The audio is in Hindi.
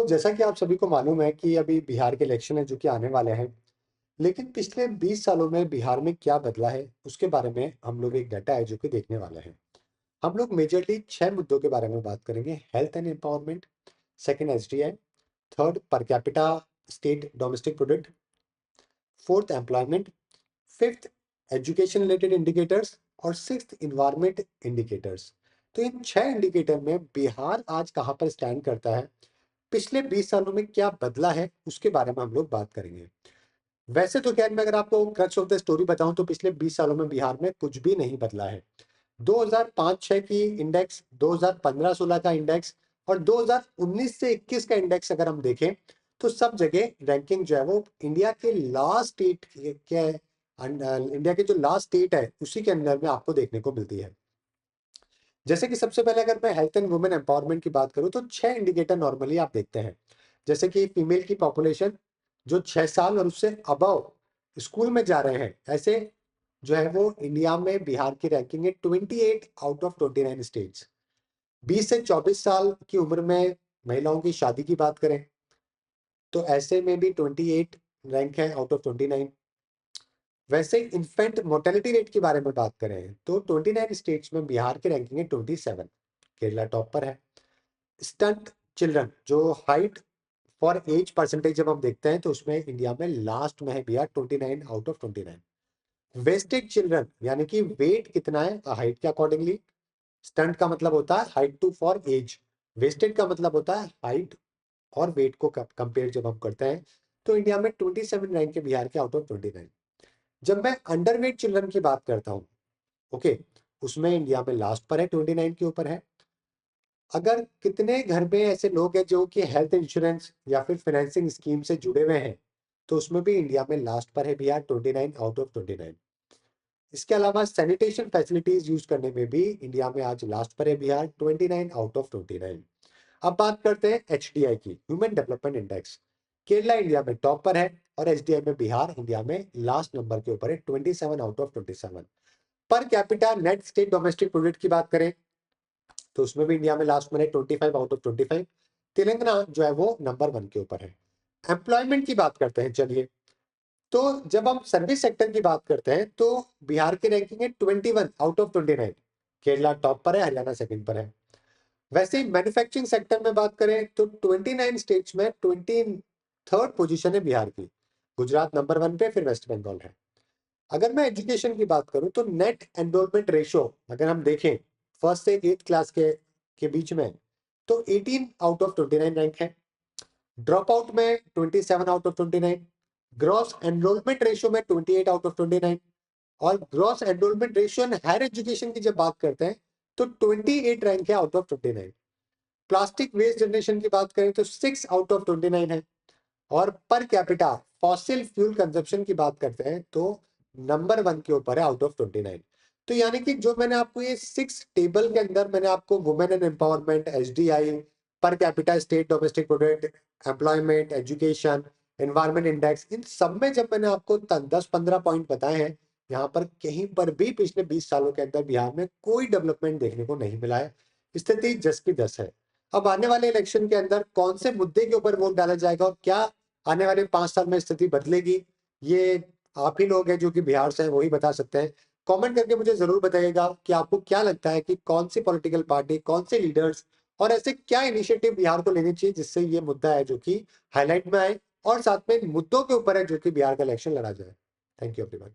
जैसा कि आप सभी को मालूम है कि अभी बिहार के इलेक्शन है जो कि आने वाले हैं। लेकिन पिछले 20 सालों में बिहार में क्या बदला है, उसके बारे में हम लोग एक डाटा है जो कि देखने वाले हैं। हम लोग मेजरली 6 मुद्दों के बारे में बात करेंगे। Health and empowerment, second SDI, third पर capita state domestic product, fourth employment, fifth education related indicators और सिक्स्थ इन्वायरमेंट इंडिकेटर्स। तो इन 6 इंडिकेटर में बिहार आज कहाँ पर स्टैंड करता है, पिछले 20 सालों में क्या बदला है, उसके बारे में हम लोग बात करेंगे। वैसे तो खैर मैं अगर आपको क्रक्स ऑफ द स्टोरी बताऊं तो पिछले 20 सालों में बिहार में कुछ भी नहीं बदला है। 2005-6 की इंडेक्स, 2015-16 का इंडेक्स और 2019 से 21 का इंडेक्स अगर हम देखें तो सब जगह रैंकिंग जो है वो इंडिया के लास्ट स्टेट के इंडिया के जो लास्ट स्टेट है उसी के अंदर में आपको देखने को मिलती है। जैसे कि सबसे पहले अगर मैं हेल्थ एंड वुमेन एम्पावरमेंट की बात करूं तो 6 इंडिकेटर नॉर्मली आप देखते हैं। जैसे कि फीमेल की पॉपुलेशन जो 6 साल और उससे अबव स्कूल में जा रहे हैं, ऐसे जो है वो इंडिया में बिहार की रैंकिंग है 28 आउट ऑफ 29 स्टेट्स। 20 से 24 साल की उम्र में महिलाओं की शादी की बात करें तो ऐसे में भी 28 रैंक है आउट ऑफ 29। वैसे इन्फेंट मोर्टेलिटी रेट के बारे में बात करें तो 29 स्टेट्स में बिहार की रैंकिंग है 27। केरला टॉप पर है। स्टंट चिल्ड्रन जो हाइट फॉर एज परसेंटेज जब हम देखते हैं तो उसमें इंडिया में लास्ट में है Bihar 29 out of 29। Wasted children यानी कि वेट कितना है हाइट के अकॉर्डिंगली। स्टंट का मतलब होता है height to for age, wasted का मतलब होता है हाइट और वेट को कंपेयर जब हम करते हैं तो इंडिया में 27 रैंक है बिहार के आउट ऑफ 29। जब मैं अंडरवेट चिल्ड्रन की बात करता हूँ, ओके, उसमें इंडिया में लास्ट पर है, 29 के ऊपर है। अगर कितने घर में ऐसे लोग हैं जो कि हेल्थ इंश्योरेंस या फिर फाइनेंसिंग स्कीम से जुड़े हुए हैं तो उसमें भी इंडिया में लास्ट पर है बिहार 29 आउट ऑफ 29। इसके अलावा सैनिटेशन फैसिलिटीज यूज करने में भी इंडिया में आज लास्ट पर है बिहार 29 आउट ऑफ 29। अब बात करते हैं एचडीआई की, human development index. Kerala India में टॉप पर है और एचडीआई में बिहार इंडिया में लास्ट नंबर के ऊपर है 27 out of 27। Per capita net state domestic product की बात करें तो उसमें भी इंडिया में लास्ट में है 25 आउट ऑफ 25। तेलंगाना जो है वो नंबर 1 के ऊपर है। एम्प्लॉयमेंट की बात करते हैं चलिए, तो जब हम सर्विस सेक्टर की बात करते हैं तो बिहार की रैंकिंग है 21 आउट ऑफ 29। केरला टॉप पर है, हरियाणा सेकंड पर है। वैसे ही मैन्युफैक्चरिंग सेक्टर में बात करें तो 29 स्टेट्स में 23rd पोजीशन है बिहार की। गुजरात नंबर 1 पे, फिर वेस्ट बंगाल है। अगर मैं एजुकेशन की बात करूं तो नेट एनरोलमेंट रेशियो अगर हम देखें फर्स्ट से 8th क्लास के बीच में तो 18 आउट ऑफ 29 रैंक है। ड्रॉप आउट में 27 out of 29। Gross enrolment ratio में 28 आउट ऑफ 29। और gross enrolment ratio in higher education की जब बात करते हैं तो 28 रैंक है out of 29। Plastic waste generation की बात करें तो 6 आउट ऑफ 29 है। और per capita fossil fuel consumption की बात करते हैं तो नंबर 1 के ऊपर है आउट ऑफ 29। तो यानी कि जो मैंने आपको ये 6 टेबल के अंदर मैंने आपको women and empowerment, SDI, per capita state domestic product, employment, education, environment index, इन सब में जब मैंने आपको 10-15 पॉइंट बताए हैं, यहाँ पर कहीं पर भी पिछले 20 सालों के अंदर बिहार में कोई डेवलपमेंट देखने को नहीं मिला है। स्थिति जस की तस है। अब आने वाले इलेक्शन के अंदर कौन से मुद्दे के ऊपर वोट डाला जाएगा और क्या आने वाले 5 साल में स्थिति बदलेगी, ये आप ही लोग हैं जो कि बिहार से हैं वही बता सकते हैं। कमेंट करके मुझे जरूर बताइएगा कि आपको क्या लगता है कि कौन सी पॉलिटिकल पार्टी, कौन से लीडर्स और ऐसे क्या इनिशिएटिव बिहार को लेने चाहिए जिससे ये मुद्दा है जो कि हाईलाइट में आए और साथ में इन मुद्दों के ऊपर है जो कि बिहार का इलेक्शन लड़ा जाए। Thank you everyone.